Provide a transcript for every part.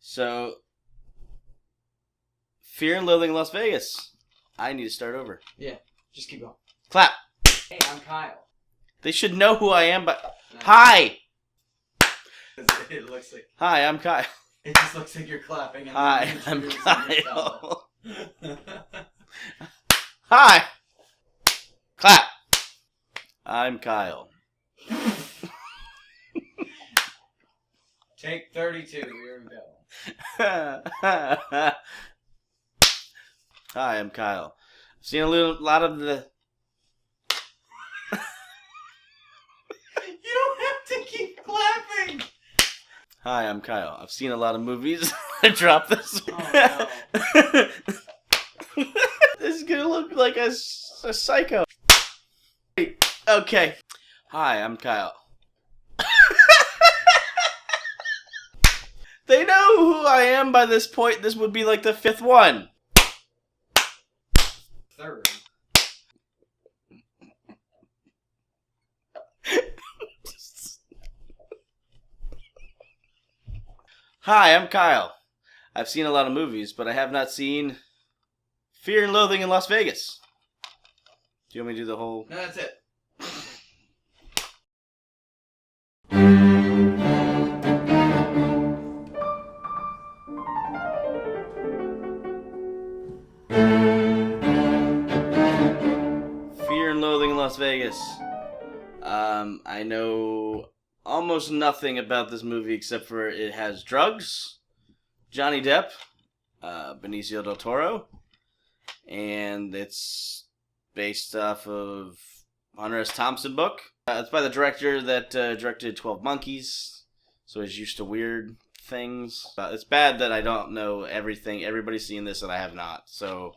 So, Fear and Loathing in Las Vegas. I need to start over. Yeah, just keep going. Clap. Hey, I'm Kyle. They should know who I am, but... Hi! It looks like... Hi, I'm Kyle. It just looks like you're clapping. And Hi, then I'm introducing Kyle. yourself. Hi! Clap. I'm Kyle. Take 32. Here we go. Hi, I'm Kyle. I've seen a lot of the... You don't have to keep clapping. Hi, I'm Kyle. I've seen a lot of movies. I dropped this. Oh, This is gonna look like a psycho. Okay. Hi, I'm Kyle. They know who I am by this point. This would be like the fifth one. Third. Hi, I'm Kyle. I've seen a lot of movies, but I have not seen Fear and Loathing in Las Vegas. Do you want me to do the whole... No, that's it. Fear and Loathing in Las Vegas. I know almost nothing about this movie except for it has drugs, Johnny Depp, Benicio del Toro, and it's based off of Hunter S. Thompson book. It's by the director that directed 12 Monkeys, so he's used to weird things. It's bad that I don't know everything. Everybody's seen this and I have not. So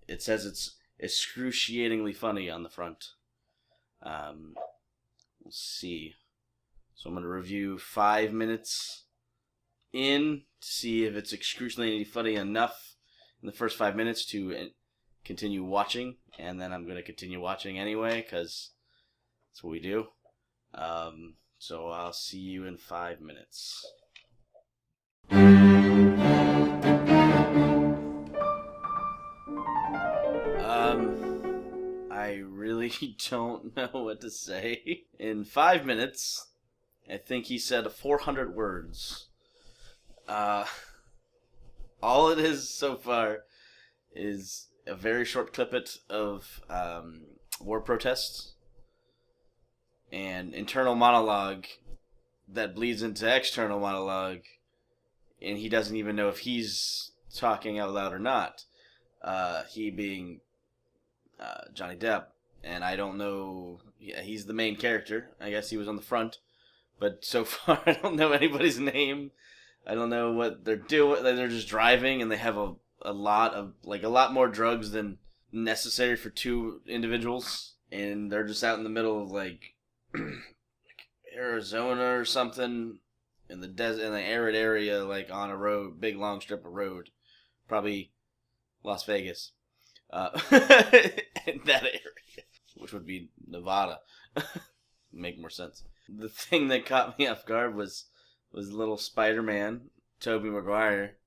it says it's excruciatingly funny on the front. We'll see. So I'm going to review 5 minutes in to see if it's excruciatingly funny enough in the first 5 minutes to continue watching. And then I'm going to continue watching anyway because that's what we do. So I'll see you in 5 minutes. I really don't know what to say. In 5 minutes, I think he said 400 words. All it is so far is a very short clippet of war protests and internal monologue that bleeds into external monologue, and he doesn't even know if he's talking out loud or not. He being Johnny Depp, and I don't know. Yeah, he's the main character. I guess he was on the front, but so far I don't know anybody's name. I don't know what they're doing. They're just driving, and they have a lot more drugs than necessary for 2 individuals, and they're just out in the middle of like Arizona or something in the desert, in the arid area, like on a road, big long strip of road, probably Las Vegas. In that area, which would be Nevada. Make more sense. The thing that caught me off guard was little Spider-Man, Tobey Maguire,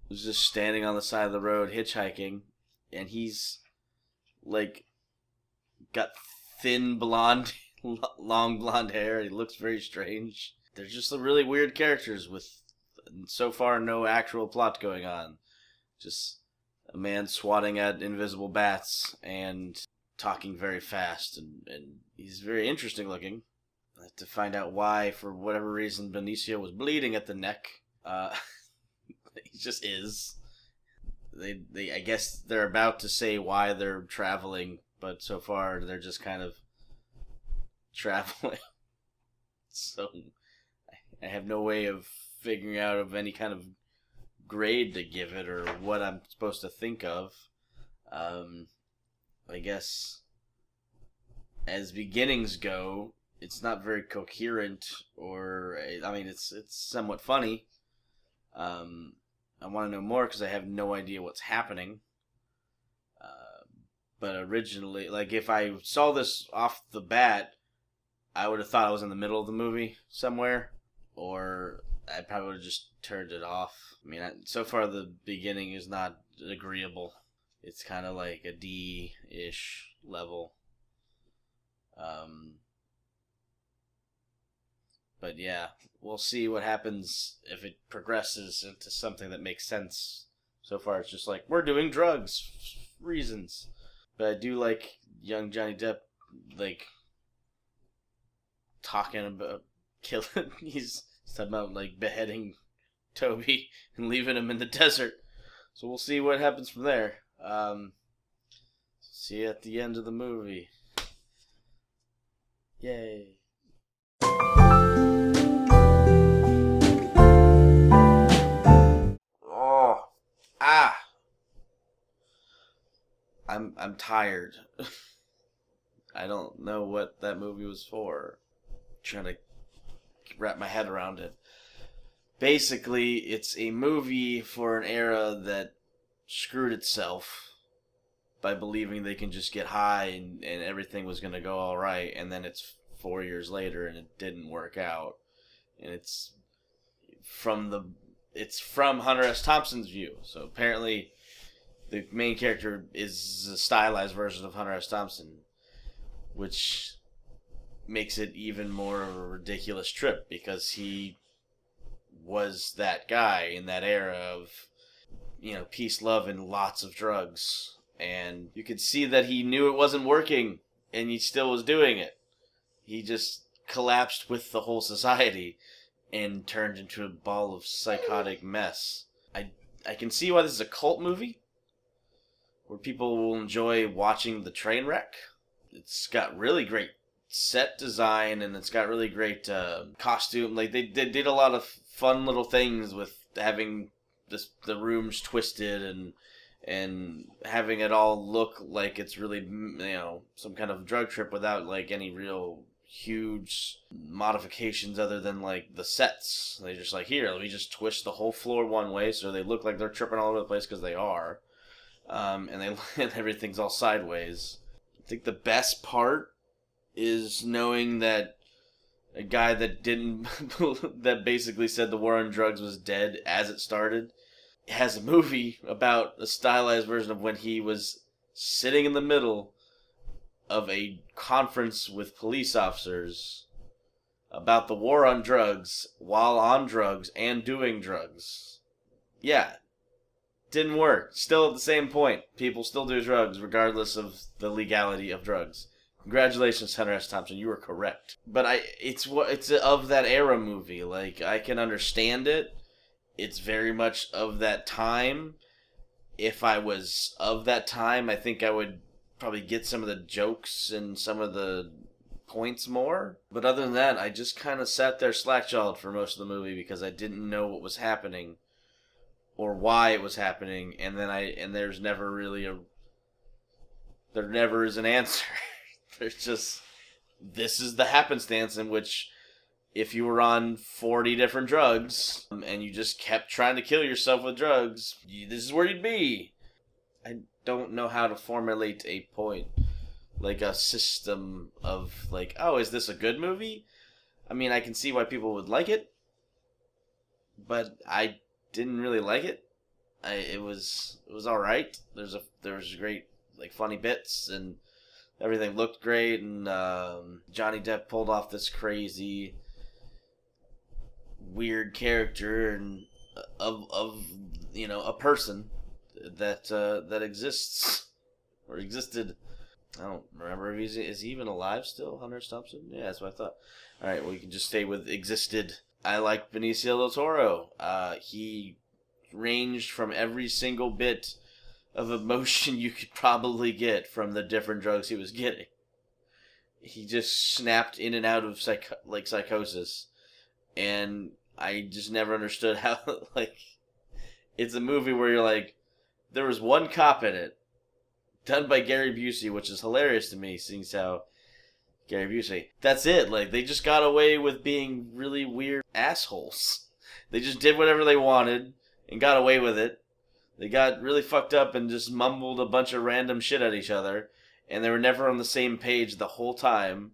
was just standing on the side of the road hitchhiking, and he's like got thin blonde, long blonde hair. He looks very strange. They're just really weird characters with so far no actual plot going on. Just a man swatting at invisible bats and talking very fast, and he's very interesting looking. I have to find out why, for whatever reason, Benicio was bleeding at the neck. He just is. They I guess they're about to say why they're traveling, but so far they're just kind of traveling. So I have no way of figuring out of any kind of grade to give it or what I'm supposed to think of. I guess as beginnings go, it's not very coherent, or I mean it's somewhat funny. I want to know more because I have no idea what's happening. But originally, like if I saw this off the bat, I would have thought I was in the middle of the movie somewhere, or I probably would have just turned it off. I mean, so far the beginning is not agreeable. It's kind of like a D-ish level. But yeah, we'll see what happens if it progresses into something that makes sense. So far, it's just like, we're doing drugs reasons. But I do like young Johnny Depp, like, talking about killing. He's talking about, like, beheading Toby and leaving him in the desert. So we'll see what happens from there. See you at the end of the movie. Yay. Oh. Ah. I'm tired. I don't know what that movie was for. Trying to wrap my head around it. Basically, it's a movie for an era that screwed itself by believing they can just get high and everything was going to go all right, and then it's 4 years later and it didn't work out. And it's from Hunter S. Thompson's view. So apparently the main character is a stylized version of Hunter S. Thompson, which makes it even more of a ridiculous trip because he was that guy in that era of, peace, love, and lots of drugs. And you could see that he knew it wasn't working, and he still was doing it. He just collapsed with the whole society and turned into a ball of psychotic mess. I can see why this is a cult movie, where people will enjoy watching the train wreck. It's got really great set design, and it's got really great costume. Like, they did a lot of fun little things with having the rooms twisted and having it all look like it's really, some kind of drug trip without, like, any real huge modifications other than, like, the sets. They're just like, here, let me just twist the whole floor one way so they look like they're tripping all over the place, because they are. And everything's all sideways. I think the best part is knowing that a guy that that basically said the war on drugs was dead as it started has a movie about a stylized version of when he was sitting in the middle of a conference with police officers about the war on drugs while on drugs and doing drugs. Yeah. Didn't work. Still at the same point. People still do drugs regardless of the legality of drugs. Congratulations, Hunter S. Thompson. You were correct. But it's of that era movie. Like, I can understand it. It's very much of that time. If I was of that time, I think I would probably get some of the jokes and some of the points more. But other than that, I just kind of sat there slack-jawed for most of the movie because I didn't know what was happening or why it was happening, and there's never really there never is an answer. There's just, this is the happenstance in which if you were on 40 different drugs and you just kept trying to kill yourself with drugs, this is where you'd be. I don't know how to formulate a point, like a system of, like, oh, is this a good movie? I mean, I can see why people would like it, but I didn't really like it. It was all right. There was great, like, funny bits, and everything looked great, and Johnny Depp pulled off this crazy, weird character and of a person that exists or existed. I don't remember if is he even alive still, Hunter S. Thompson? Yeah, that's what I thought. All right, well, you can just stay with existed. I like Benicio del Toro. He ranged from every single bit of emotion you could probably get from the different drugs he was getting. He just snapped in and out of psychosis, and I just never understood how, like, it's a movie where you're like, there was one cop in it, done by Gary Busey, which is hilarious to me, seeing how Gary Busey. That's it. Like, they just got away with being really weird assholes. They just did whatever they wanted and got away with it. They got really fucked up and just mumbled a bunch of random shit at each other, and they were never on the same page the whole time.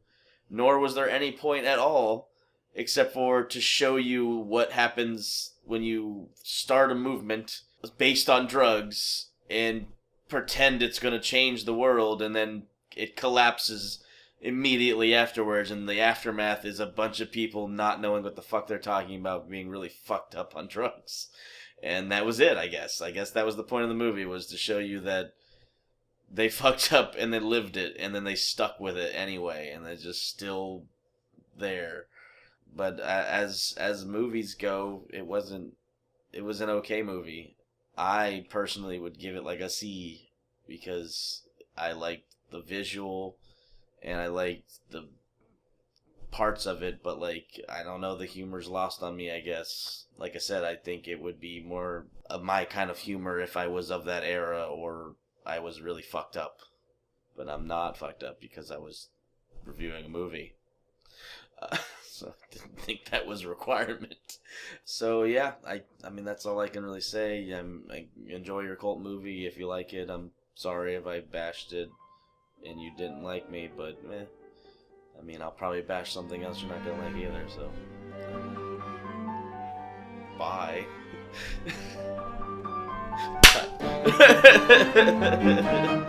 nor was there any point at all, except for to show you what happens when you start a movement based on drugs and pretend it's going to change the world, and then it collapses immediately afterwards, and the aftermath is a bunch of people not knowing what the fuck they're talking about, being really fucked up on drugs. And that was it, I guess. I guess that was the point of the movie, was to show you that they fucked up and they lived it, and then they stuck with it anyway, and they're just still there. But as movies go, it was an okay movie. I personally would give it like a C, because I liked the visual and I liked the parts of it, but like, I don't know, the humor's lost on me, I guess. Like I said, I think it would be more of my kind of humor if I was of that era, or I was really fucked up. But I'm not fucked up because I was reviewing a movie. So I didn't think that was a requirement. So yeah, I mean, that's all I can really say. I enjoy your cult movie if you like it. I'm sorry if I bashed it and you didn't like me, but I mean, I'll probably bash something else you're not gonna like either, so bye. Bye.